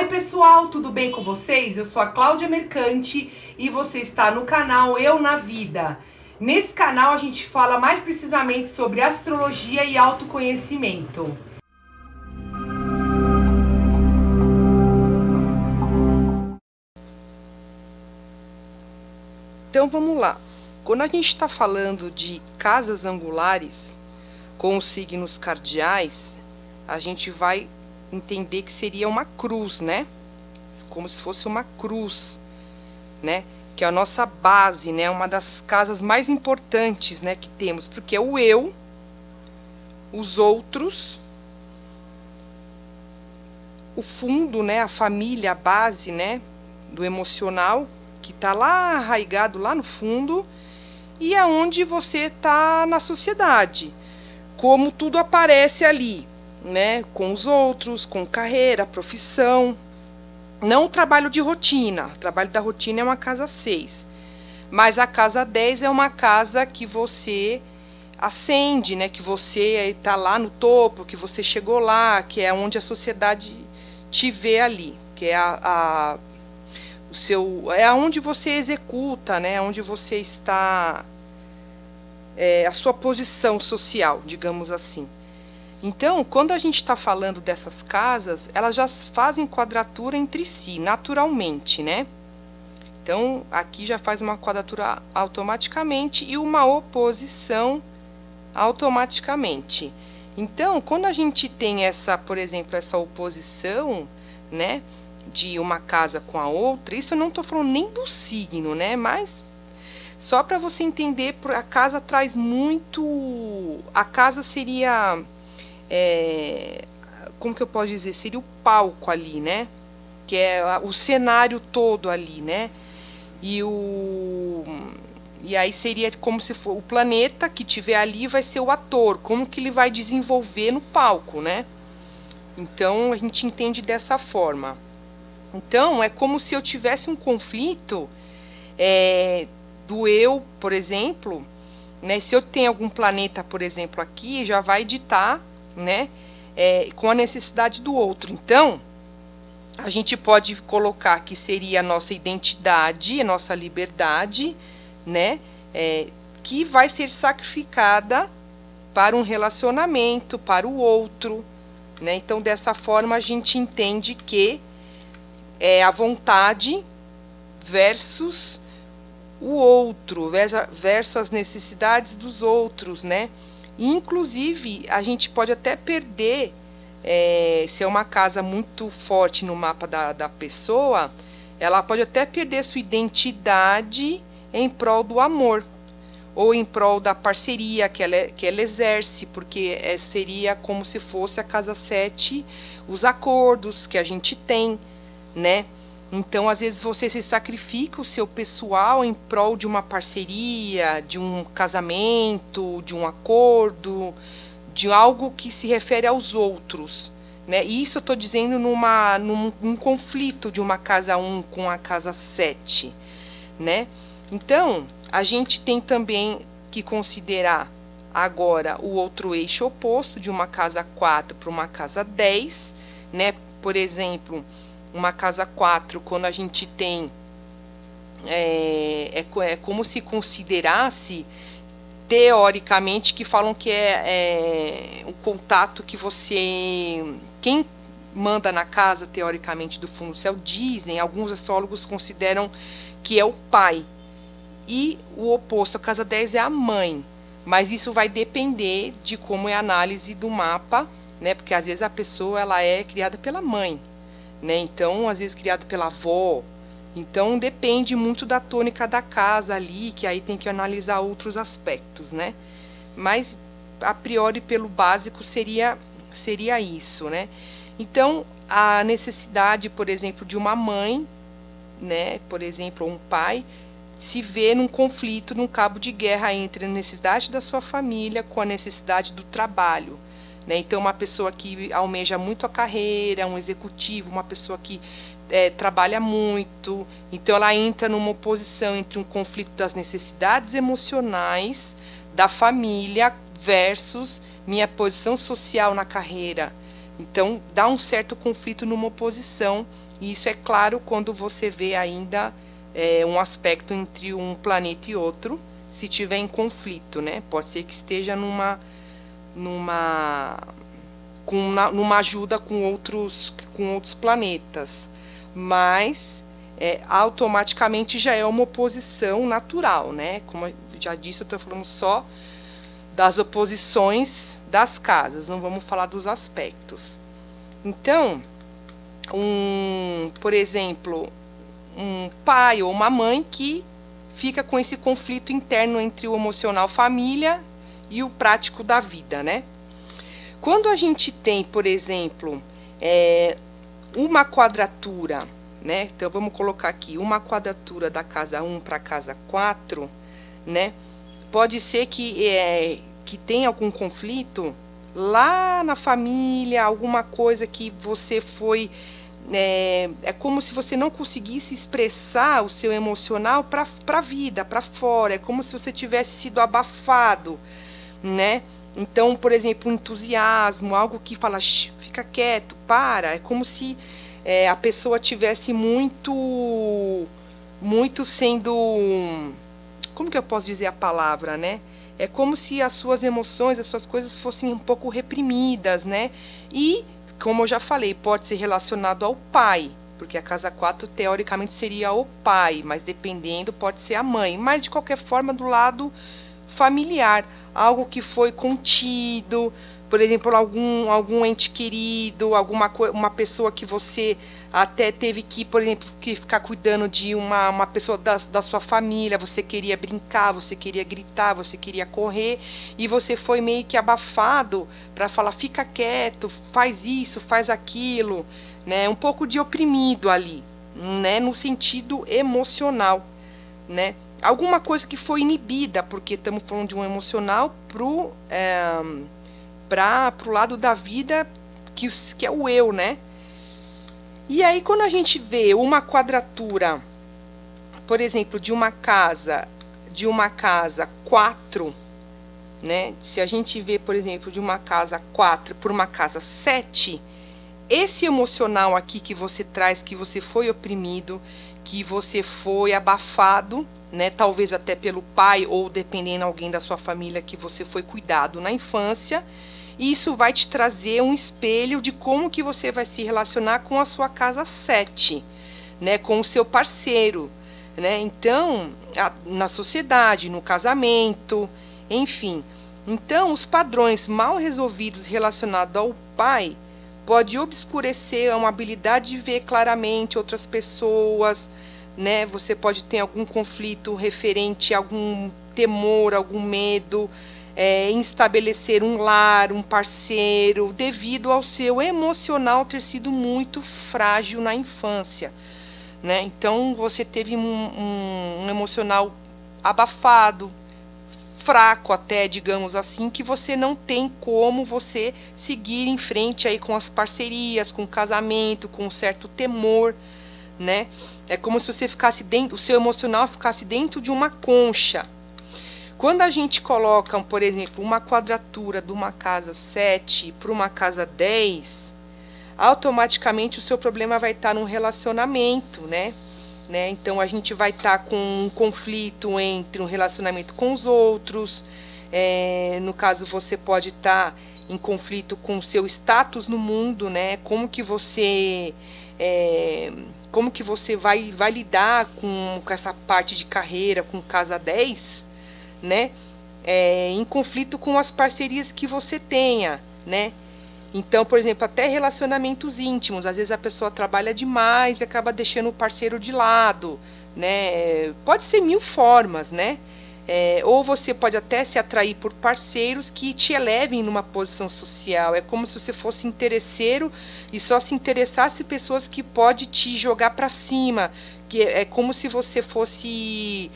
Oi pessoal, tudo bem com vocês? Eu sou a Cláudia Mercante e você está no canal Eu na Vida. Nesse canal a gente fala mais precisamente sobre astrologia e autoconhecimento. Então vamos lá. Quando a gente está falando de casas angulares com os signos cardeais, a gente vai entender que seria uma cruz, né? Como se fosse uma cruz, né? Que é a nossa base, né? Uma das casas mais importantes, né? Que temos, porque é o eu, os outros, o fundo, né? A família, a base, né? Do emocional, que está lá arraigado lá no fundo, e aonde você está na sociedade, como tudo aparece ali, né? Com os outros, com carreira, profissão. Não o trabalho de rotina. O trabalho da rotina é uma casa 6. Mas a casa 10 é uma casa que você ascende, né? Que você está lá no topo, que você chegou lá, que é onde a sociedade te vê ali, que é é onde você executa, né? Onde você está, a sua posição social, digamos assim. Então, quando a gente está falando dessas casas, elas já fazem quadratura entre si, naturalmente, né? Então, aqui já faz uma quadratura automaticamente e uma oposição automaticamente. Então, quando a gente tem essa, por exemplo, essa oposição, né, de uma casa com a outra, isso eu não estou falando nem do signo, né, mas só para você entender, a casa traz muito. A casa seria. Como que eu posso dizer? Seria o palco ali, né? Que é o cenário todo ali, né? E aí seria como se for o planeta que tiver ali vai ser o ator, como que ele vai desenvolver no palco, né? Então a gente entende dessa forma. Então é como se eu tivesse um conflito do eu, por exemplo, né? Se eu tenho algum planeta, por exemplo, aqui, já vai ditar, né? Com a necessidade do outro. Então, a gente pode colocar que seria a nossa identidade, a nossa liberdade, né? Que vai ser sacrificada para um relacionamento, para o outro, né? Então, dessa forma, a gente entende que é a vontade versus o outro, versus as necessidades dos outros, né? Inclusive, a gente pode até perder, se é uma casa muito forte no mapa da pessoa, ela pode até perder sua identidade em prol do amor, ou em prol da parceria que ela exerce, porque seria como se fosse a casa 7, os acordos que a gente tem, né? Então, às vezes, você se sacrifica o seu pessoal em prol de uma parceria, de um casamento, de um acordo, de algo que se refere aos outros, né? E isso eu estou dizendo num conflito de uma casa 1 com a casa 7, né? Então, a gente tem também que considerar agora o outro eixo oposto, de uma casa 4 para uma casa 10, né? Por exemplo, uma casa 4, quando a gente tem é como se considerasse teoricamente, que falam que é um contato que quem manda na casa teoricamente do fundo do céu, dizem, alguns astrólogos consideram que é o pai, e o oposto, a casa 10 é a mãe, mas isso vai depender de como é a análise do mapa, né? Porque às vezes a pessoa ela é criada pela mãe, né? Então, às vezes criado pela avó. Então, depende muito da tônica da casa ali, que aí tem que analisar outros aspectos, né? Mas, a priori, pelo básico, seria isso, né? Então, a necessidade, por exemplo, de uma mãe, né? Por exemplo, ou um pai, se vê num conflito, num cabo de guerra entre a necessidade da sua família com a necessidade do trabalho. Então, uma pessoa que almeja muito a carreira, um executivo, uma pessoa que trabalha muito, então ela entra numa oposição entre um conflito das necessidades emocionais da família versus minha posição social na carreira, Então, dá um certo conflito numa oposição, e isso é claro quando você vê ainda um aspecto entre um planeta e outro, se tiver em conflito, né? Pode ser que esteja numa ajuda com outros planetas, mas automaticamente já é uma oposição natural, né? Como eu já disse, eu estou falando só das oposições das casas, não vamos falar dos aspectos. Então, por exemplo, um pai ou uma mãe que fica com esse conflito interno entre o emocional família e o prático da vida, né? Quando a gente tem, por exemplo, uma quadratura, né? Então vamos colocar aqui uma quadratura da casa 1 para a casa 4, né? Pode ser que tenha algum conflito lá na família, alguma coisa que você foi... É como se você não conseguisse expressar o seu emocional para a vida, para fora. É como se você tivesse sido abafado, né? Então, por exemplo, um entusiasmo, algo que fala, fica quieto, para. É como se a pessoa tivesse muito sendo... Como que eu posso dizer a palavra, né? É como se as suas emoções, as suas coisas fossem um pouco reprimidas, né? E, como eu já falei, pode ser relacionado ao pai, porque a casa 4, teoricamente, seria o pai, mas dependendo, pode ser a mãe. Mas, de qualquer forma, do lado familiar, algo que foi contido, por exemplo, algum ente querido, uma pessoa que você até teve que, por exemplo, que ficar cuidando de uma pessoa da sua família, você queria brincar, você queria gritar, você queria correr, e você foi meio que abafado para falar, fica quieto, faz isso, faz aquilo, né? Um pouco de oprimido ali, né? No sentido emocional, né? Alguma coisa que foi inibida, porque estamos falando de um emocional pro lado da vida, que é o eu, né? E aí, quando a gente vê uma quadratura, por exemplo, de uma casa 4, né? Se a gente vê, por exemplo, de uma casa 4 por uma casa 7, esse emocional aqui que você traz, que você foi oprimido, que você foi abafado, né? Talvez até pelo pai ou dependendo de alguém da sua família que você foi cuidado na infância. E isso vai te trazer um espelho de como que você vai se relacionar com a sua casa 7, né? Com o seu parceiro, né? Então, na sociedade, no casamento, enfim. Então, os padrões mal resolvidos relacionados ao pai pode obscurecer uma habilidade de ver claramente outras pessoas, né? Você pode ter algum conflito referente a algum temor, algum medo, em estabelecer um lar, um parceiro, devido ao seu emocional ter sido muito frágil na infância, né? Então, você teve um emocional abafado, fraco até, digamos assim, que você não tem como você seguir em frente aí com as parcerias, com o casamento, com um certo temor, né? É como se você ficasse dentro, o seu emocional ficasse dentro de uma concha. Quando a gente coloca, por exemplo, uma quadratura de uma casa 7 para uma casa 10, automaticamente o seu problema vai estar num relacionamento, né? Então a gente vai estar com um conflito entre um relacionamento com os outros. No caso, você pode estar em conflito com o seu status no mundo, né? Como que você vai lidar com essa parte de carreira, com casa 10, né? Em conflito com as parcerias que você tenha, né? Então, por exemplo, até relacionamentos íntimos, às vezes a pessoa trabalha demais e acaba deixando o parceiro de lado, né? Pode ser mil formas, né? Ou você pode até se atrair por parceiros que te elevem numa posição social. É como se você fosse interesseiro e só se interessasse pessoas que podem te jogar para cima. Que é como se você fosse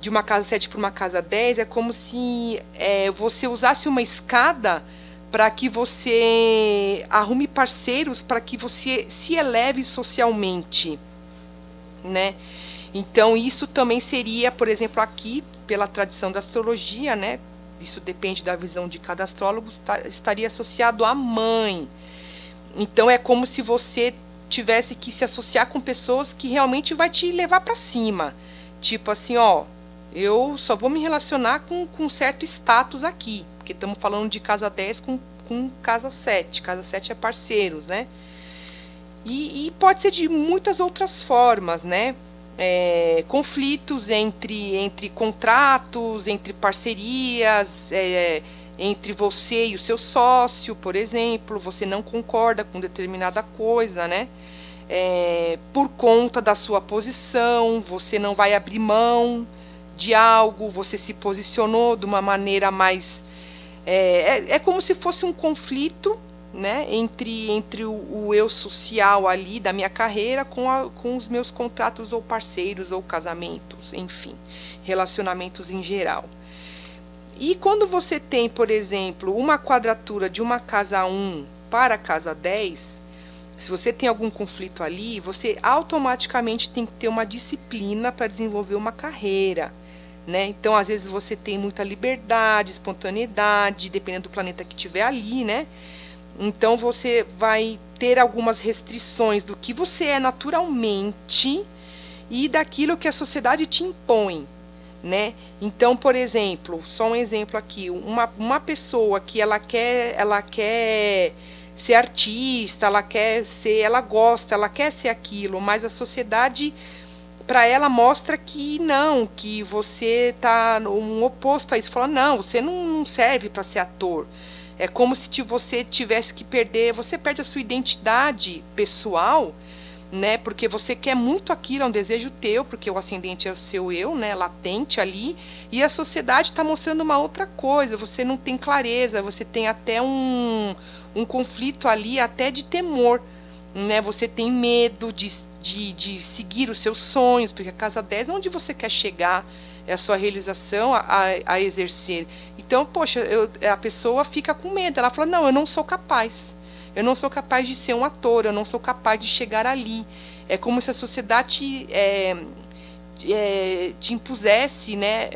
de uma casa 7 para uma casa 10, é como se você usasse uma escada para que você arrume parceiros, para que você se eleve socialmente, né? Então, isso também seria, por exemplo, aqui, pela tradição da astrologia, né? Isso depende da visão de cada astrólogo, estaria associado à mãe. Então é como se você tivesse que se associar com pessoas que realmente vai te levar para cima. Tipo assim, ó, eu só vou me relacionar com certo status aqui, porque estamos falando de casa 10 com casa 7. Casa 7 é parceiros, né? E pode ser de muitas outras formas, né? Conflitos entre contratos, entre parcerias, entre você e o seu sócio, por exemplo, você não concorda com determinada coisa, né? Por conta da sua posição, você não vai abrir mão de algo, você se posicionou de uma maneira mais... É como se fosse um conflito, né, entre o eu social ali da minha carreira com os meus contratos ou parceiros ou casamentos, enfim, relacionamentos em geral. E quando você tem, por exemplo, uma quadratura de uma casa 1 para a casa 10, se você tem algum conflito ali, você automaticamente tem que ter uma disciplina para desenvolver uma carreira, né? Então, às vezes você tem muita liberdade, espontaneidade, dependendo do planeta que tiver ali, né? Então você vai ter algumas restrições do que você é naturalmente e daquilo que a sociedade te impõe, né? Então, por exemplo, só um exemplo aqui, uma pessoa que ela quer ser artista, ela gosta, ela quer ser aquilo, mas a sociedade para ela mostra que não, que você tá um oposto a isso, fala, não, você não serve para ser ator. É como se você tivesse que perder, você perde a sua identidade pessoal, né? Porque você quer muito aquilo, é um desejo teu, porque o ascendente é o seu eu, né? Latente ali, e a sociedade está mostrando uma outra coisa, você não tem clareza, você tem até um conflito ali, até de temor, né? Você tem medo de seguir os seus sonhos, porque a casa 10 é onde você quer chegar, é a sua realização a exercer. Então, poxa, a pessoa fica com medo, ela fala, não, eu não sou capaz. Eu não sou capaz de ser um ator, eu não sou capaz de chegar ali. É como se a sociedade te impusesse, né?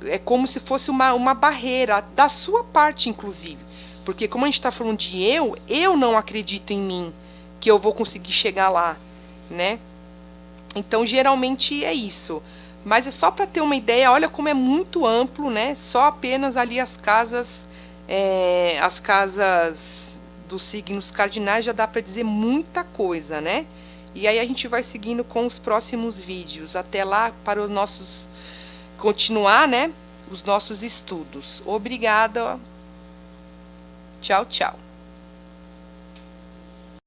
É como se fosse uma barreira, da sua parte, inclusive. Porque como a gente está falando de eu não acredito em mim, que eu vou conseguir chegar lá, né? Então, geralmente é isso. Mas é só para ter uma ideia, olha como é muito amplo, né? Só apenas ali as casas dos signos cardinais já dá para dizer muita coisa, né? E aí a gente vai seguindo com os próximos vídeos. Até lá, para os nossos... continuar, né? Os nossos estudos. Obrigada. Tchau, tchau.